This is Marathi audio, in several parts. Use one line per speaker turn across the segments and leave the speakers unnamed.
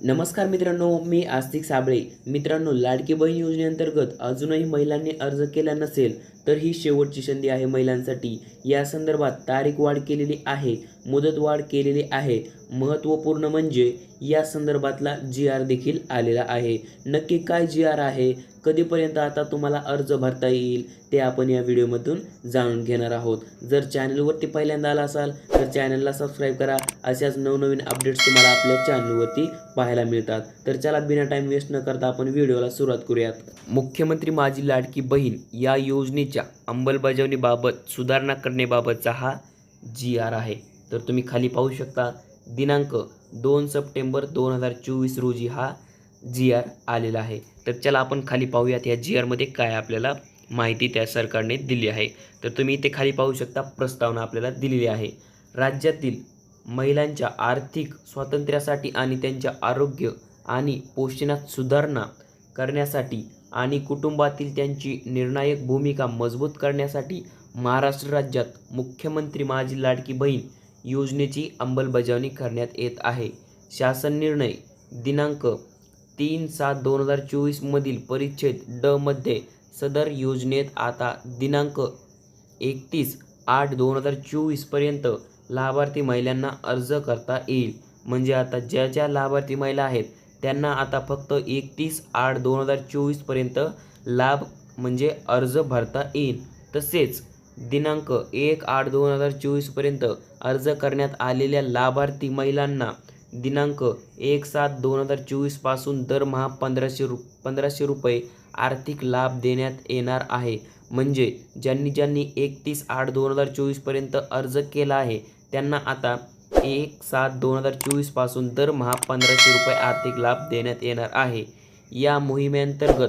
नमस्कार मित्रांनो, मी आस्तिक साबळे. मित्रांनो, लाडकी बहीण योजनेअंतर्गत अजूनही महिलांनी अर्ज केला नसेल तर ही शेवटची संधी आहे महिलांसाठी. या संदर्भात तारीख वाढ केलेली आहे, मुदत वाढ केलेली आहे. महत्त्वपूर्ण म्हणजे या संदर्भातला जी.आर देखील आलेला आहे. नक्की काय जी.आर आहे, कधीपर्यंत आता तुम्हाला अर्ज भरता येईल ते आपण या व्हिडिओमधून जाणून घेणार आहोत. जर चॅनलवरती पहिल्यांदा आला असाल तर चॅनलला सबस्क्राईब करा. अशाच नवनवीन अपडेट्स तुम्हाला आपल्या चॅनलवरती पाहायला मिळतात. तर चला बिना टाईम वेस्ट न करता आपण व्हिडिओला सुरुवात करूयात. मुख्यमंत्री माझी लाडकी बहीण या योजनेच्या अंमलबजावणीबाबत सुधारणा करण्याबाबतचा हा जी.आर आहे. तर तुम्ही खाली पाहू शकता, दिनांक 2 सप्टेंबर 2024 रोजी हा जी.आर आलेला आहे. तर चला आपण खाली पाहूयात या जी.आरमध्ये काय आपल्याला माहिती त्या सरकारने दिली आहे. तर तुम्ही इथे खाली पाहू शकता, प्रस्तावना आपल्याला दिलेली आहे. राज्यातील महिलांच्या आर्थिक स्वातंत्र्यासाठी आणि त्यांच्या आरोग्य आणि पोषणात सुधारणा करण्यासाठी आणि कुटुंबातील त्यांची निर्णायक भूमिका मजबूत करण्यासाठी महाराष्ट्र राज्यात मुख्यमंत्री माझी लाडकी बहीण योजनेची अंमलबजावणी करण्यात येत आहे. शासन निर्णय दिनांक 3/7/2024 मधील परिच्छेद ड मध्ये सदर योजनेत आता दिनांक 31/8/2024 पर्यंत लाभार्थी महिलांना अर्ज करता येईल. म्हणजे आता ज्या लाभार्थी महिला आहेत त्यांना आता फक्त 31/8/2024 पर्यंत लाभ म्हणजे अर्ज भरता येईल. तसेच दिनांक 1/8/2024 पर्यंत अर्ज करण्यात आलेल्या लाभार्थी महिलांना दिनांक 1/7/2024 पासून दरमहा 1500 रुपये आर्थिक लाभ देण्यात येणार आहे. म्हणजे ज्यांनी 31/8/2024 पर्यंत अर्ज केला आहे त्यांना आता 1/7/2024 पासून दरमहा 1500 रुपये आर्थिक लाभ देण्यात येणार आहे. या मोहिमेअंतर्गत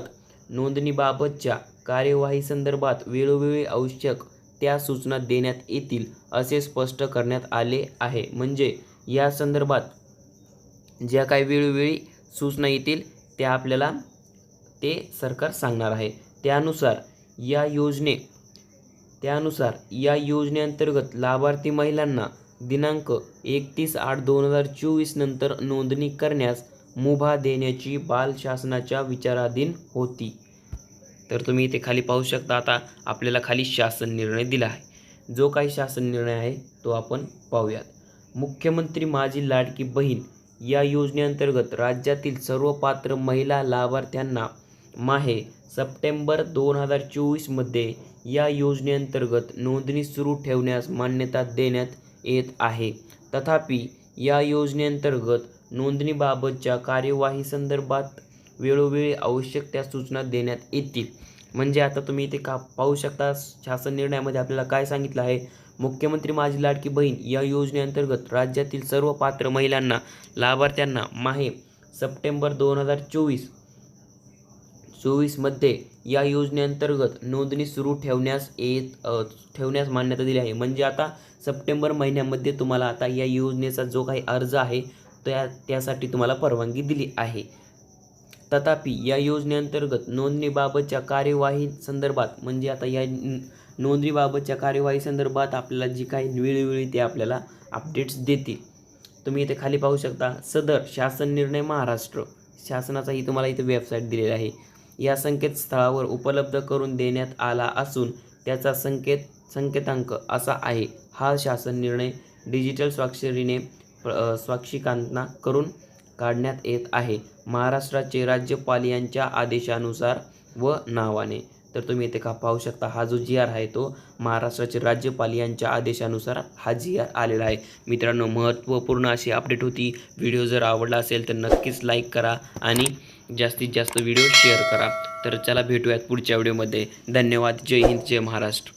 नोंदणीबाबतच्या कार्यवाहीसंदर्भात वेळोवेळी आवश्यक त्या सूचना देण्यात येतील असे स्पष्ट करण्यात आले आहे. म्हणजे या संदर्भात ज्या काही वेळोवेळी सूचना येतील त्या आपल्याला ते सरकार सांगणार आहे. त्यानुसार या योजनेअंतर्गत लाभार्थी महिलांना दिनांक 31/8/2024 नंतर नोंदणी करण्यास मुभा देण्याची बाल शासनाच्या विचाराधीन होती. तर तुम्ही इथे खाली पाहू शकता, आता आपल्याला खाली शासन निर्णय दिला आहे. जो काही शासन निर्णय आहे तो आपण पाहूयात. मुख्यमंत्री माझी लाडकी बहीण या योजनेअंतर्गत राज्यातील सर्व पात्र महिला लाभार्थ्यांना माहे सप्टेंबर 2024 मध्ये या योजनेअंतर्गत नोंदणी सुरू ठेवण्यास मान्यता देण्यात येत आहे. तथापि या योजनेअंतर्गत नोंदणीबाबतच्या कार्यवाहीसंदर्भात वेळोवेळी आवश्यक त्या सूचना देण्यात येतील. म्हणजे आता तुम्ही इथे पाहू शकता, शासन निर्णयामध्ये आपल्याला काय सांगितलं आहे. मुख्यमंत्री माझी लाडकी बहीण या योजनेअंतर्गत राज्यातील सर्व पात्र महिलांना लाभार्थ्यांना माहे सप्टेंबर 2024 मध्ये या योजनेअंतर्गत नोंदणी सुरू ठेवण्यास मान्यता दिली आहे. म्हणजे आता सप्टेंबर महिन्यामध्ये तुम्हाला आता या योजनेचा जो काही अर्ज आहे त्यासाठी तुम्हाला परवानगी दिली आहे. तथापि या योजनेअंतर्गत नोंदणीबाबतच्या कार्यवाही संदर्भात म्हणजे आता या नोंदणीबाबतच्या कार्यवाही संदर्भात आपल्याला जी काही वेळोवेळी ते आपल्याला अपडेट्स देतील. तुम्ही इथे खाली पाहू शकता, सदर शासन निर्णय महाराष्ट्र शासनाचाही तुम्हाला इथे वेबसाईट दिलेली आहे. या संकेतस्थळावर उपलब्ध करून देण्यात आला असून त्याचा संकेतांक असा आहे. हा शासन निर्णय डिजिटल स्वाक्षरीने स्वाक्षिकांना करून काढण्यात येत आहे, महाराष्ट्राचे राज्यपाल यांच्या आदेशानुसार व नावाने. तर तुम्ही इथे पाहू शकता, हा जो जी.आर आहे तो महाराष्ट्राचे राज्यपाल यांच्या आदेशानुसार हा जी.आर आलेला आहे. मित्रांनो, महत्त्वपूर्ण अशी अपडेट होती. व्हिडिओ जर आवडला असेल तर नक्कीच लाईक करा आणि जास्तीत जास्त व्हिडिओ शेअर करा. तर चला भेटूयात पुढच्या व्हिडिओमध्ये. धन्यवाद. जय हिंद, जय महाराष्ट्र.